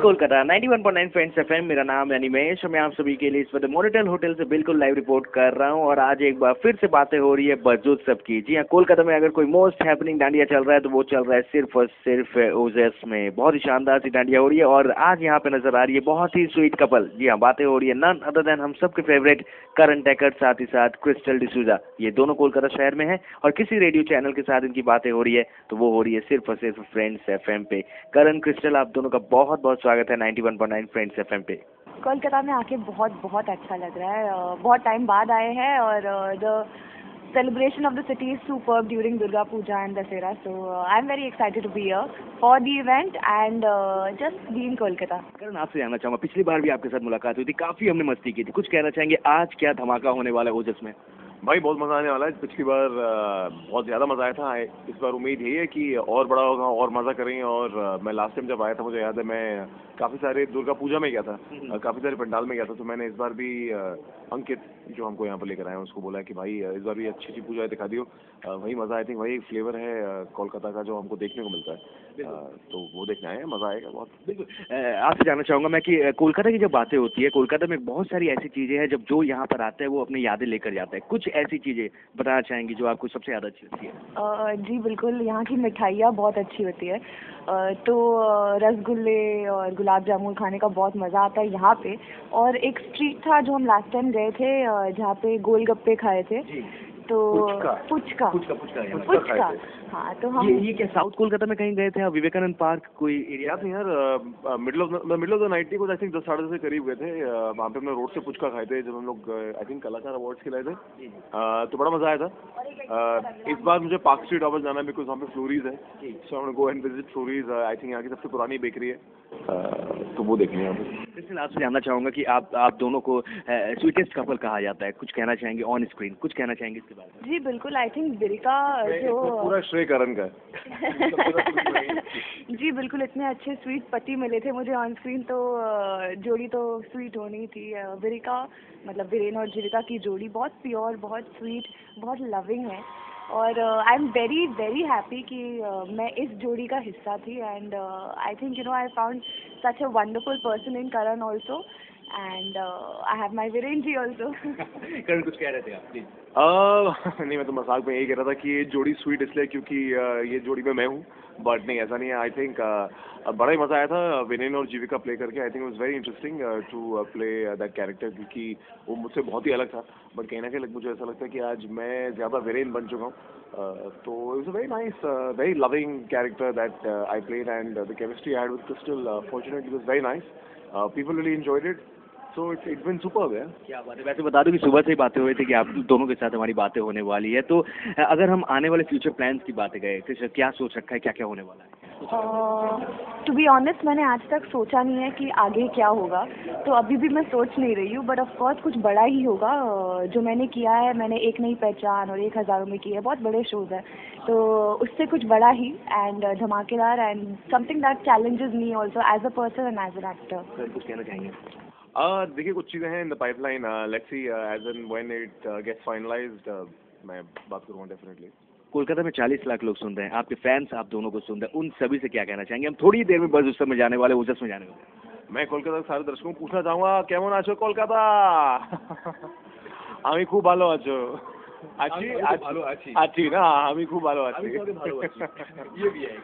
Kolkata 91.9 friends FM. मेरा नाम है अनिमेश और मैं आप सभी के लिए इस वक्त मोनिटल होटल से बिल्कुल लाइव रिपोर्ट कर रहा हूं। और आज एक बार फिर से बातें हो रही है बरजोत्सव की। जी हाँ, कोलकाता में अगर कोई मोस्ट हैपनिंग डांडिया चल रहा है तो वो चल रहा है सिर्फ और सिर्फ ओजेस में। बहुत ही शानदार सी डांडिया हो रही है और आज यहाँ पे नजर आ रही है बहुत ही स्वीट कपल। जी हाँ, बातें हो रही है नन अदर देन हम सबके फेवरेट करण टेकर, साथ ही साथ क्रिस्टल डिसूजा। ये दोनों कोलकाता शहर में है और किसी रेडियो चैनल के साथ इनकी बातें हो रही है तो वो हो रही है सिर्फ और सिर्फ फ्रेंड्स एफएम पे। करण, क्रिस्टल, आप दोनों का बहुत बहुत स्वागत है 91.9 फ्रेंड्स एफएम पे। कोलकाता में आके बहुत अच्छा लग रहा है। बहुत टाइम बाद आए हैं और the celebration of the city is superb during Durga Puja and Dasera. So I'm very excited to be here for the event and just be in Kolkata. करण, आपसे जानना चाहूँगा, पिछली बार भी आपके साथ मुलाकात हुई थी, काफी हमने मस्ती की थी, कुछ कहना चाहेंगे आज क्या धमाका होने वाला है ओजस में? भाई बहुत मज़ा आने वाला है। पिछली बार बहुत ज़्यादा मज़ा आया था। इस बार उम्मीद यही है कि और बड़ा होगा और मज़ा करेंगे। और मैं लास्ट टाइम जब आया था मुझे याद है मैं काफ़ी सारे दुर्गा पूजा में गया था, काफ़ी सारे पंडाल में गया था। तो मैंने इस बार भी अंकित जो हमको यहाँ पर लेकर आए हैं उसको बोला कि भाई इस बार भी अच्छी अच्छी पूजा दिखा दियो। वही मज़ा, आई थिंक वही फ्लेवर है कोलकाता का जो हमको देखने को मिलता है। तो वो देखने आए हैं, मज़ा आएगा बहुत। बिल्कुल। आपसे जानना चाहूँगा मैं कि कोलकाता की जब बातें होती है, कोलकाता में बहुत सारी ऐसी चीज़ें हैं जब जो यहाँ पर आता है वो अपनी यादें लेकर जाता है। कुछ ऐसी चीज़ें बताना चाहेंगे जो आपको सबसे ज़्यादा अच्छी लगती है? जी बिल्कुल, यहाँ की मिठाइयाँ बहुत अच्छी होती है। तो रसगुल्ले और गुलाब जामुन खाने का बहुत मज़ा आता है यहाँ पे। और एक स्ट्रीट था जो हम लास्ट टाइम गए थे जहाँ पे गोलगप्पे खाए थे। तो पुचका। हाँ, तो हम ये क्या साउथ कोलकाता में कहीं गए थे आप? विवेकानंद पार्क कोई एरिया? याद नहीं यार, मिडिल ऑफ द नाइट कुछ आई थिंक 10-10:30 के करीब गए थे। वहाँ पे हमने रोड से पुचका खाए थे जब हम लोग आई थिंक कलाकार अवार्ड्स खिलाए थे। तो बड़ा मजा आया था। इस बार मुझे पार्क स्ट्रीट वापस जाना है बिकॉज वहाँ पे फ्लोरीज है। So I want to go and visit Flurys. I think यहाँ की सबसे पुरानी बेकरी है, तो वो देखनी है। इसलिए आपसे जानना चाहूँगा कि आप दोनों को स्वीटेस्ट कपल कहा जाता है, कुछ कहना चाहेंगे ऑन स्क्रीन, कुछ कहना चाहेंगे इसके बारे में? जी बिल्कुल, आई थिंक बिरिका जो पूरा श्रेय करण का है। जी बिल्कुल, इतने अच्छे स्वीट पति मिले थे मुझे ऑन स्क्रीन, तो जोड़ी तो स्वीट होनी थी। विरिका मतलब वीरेन और जीविका की जोड़ी बहुत प्योर, बहुत स्वीट, बहुत लविंग है। और I am very very happy कि मैं इस जोड़ी का हिस्सा थी। And I think you know I found such a wonderful person in Karan also and I have my Viren ji also. Karan, कुछ कह रहे थे आप? प्लीज। नहीं, मैं तो मजाक में यही कह रहा था कि ये जोड़ी स्वीट इसलिए क्योंकि ये जोड़ी में मैं हूँ, बट नहीं ऐसा नहीं है। आई थिंक बड़ा ही मज़ा आया था विनेन और जीविका प्ले करके। I think it was very interesting to play that character क्योंकि वो मुझसे बहुत ही अलग था। बट कहीं ना कहीं मुझे ऐसा लगता है कि आज मैं ज़्यादा विनेन बन चुका हूँ। तो it was a very nice, very loving character that I played and the chemistry I had with crystal fortunately was very nice. People really enjoyed it. So it's been superb है। क्या बात है। वैसे बता दूं कि सुबह से ही बातें हुई थी कि आप दोनों के साथ हमारी बातें होने वाली है। तो अगर हम आने वाले फ्यूचर प्लान्स की बातें गए तो क्या सोच रखा है, क्या क्या होने वाला है? टू बी ऑनेस्ट, मैंने आज तक सोचा नहीं है कि आगे क्या होगा, तो अभी भी मैं सोच नहीं रही हूँ। बट ऑफ कोर्स कुछ बड़ा ही होगा। जो मैंने किया है, मैंने एक नई पहचान और 1000 में की है, बहुत बड़े शोज है, तो उससे कुछ बड़ा ही एंड धमाकेदार and something that challenges me also as a person and as an actor. कुछ कहना चाहेंगे? देखिए कुछ चीज़ें हैं in the pipeline. Let's see as and when it gets finalised मैं बात करूँगा डेफिनेटली। कोलकाता में 40 लाख लोग सुन रहे हैं, आपके फैंस आप दोनों को सुन रहे हैं, उन सभी से क्या कहना चाहेंगे? हम थोड़ी देर में बस उस समय जाने वाले, ओजस में जाने वाले। मैं कोलकाता के सारे दर्शकों को पूछना चाहूँगा केमन आछो कोलकाता? আমি খুব ভালো আছো। अच्छी ना, আমি খুব ভালো আছি। ये भी है।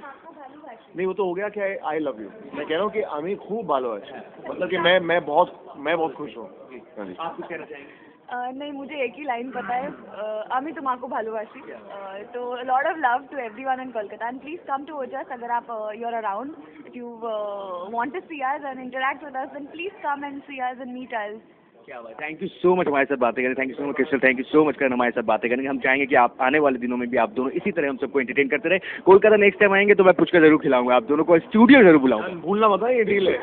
नहीं, वो तो हो गया कि आई लव यू। मैं कह रहा हूँ कि আমি খুব ভালো আছি, मतलब कि मैं बहुत खुश हूँ। आप कुछ कहना चाहेंगे? नहीं, मुझे एक ही लाइन पता है, আমি তোমাকে ভালোবাসি। तो lot of love to everyone in Kolkata and please come to Ojas. अगर आप you are around, if you want to see us and interact with us, then please come and see us and meet us. क्या बात। Thank you so much हमारे साथ बातें करने। Thank you so much Crystal, thank you so much Karan हमारे साथ बातें करने। हम चाहेंगे कि आप आने वाले दिनों में भी आप दोनों इसी तरह हम सबको एंटरटेन करते रहे। कोलकाता नेक्स्ट टाइम आएंगे तो मैं पुचका जरूर खिलाऊंगा, आप दोनों को स्टूडियो जरूर बुलाऊंगा। भूलना मत, ये डील है।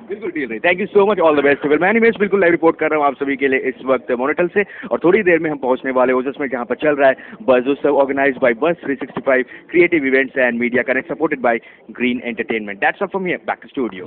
बिल्कुल डील नहीं। Thank you so much, all the best. मैं अनिमेश बिल्कुल लाइव रिपोर्ट कर रहा हूँ आप सभी के लिए इस वक्त मोनिटल से। और थोड़ी देर में हम पहुंचने वाले ओजस में जहाँ पर चल रहा है बरजोत्सव, organised by bus 365 creative events and media connect, supported by green entertainment. That's all from here, back to studio.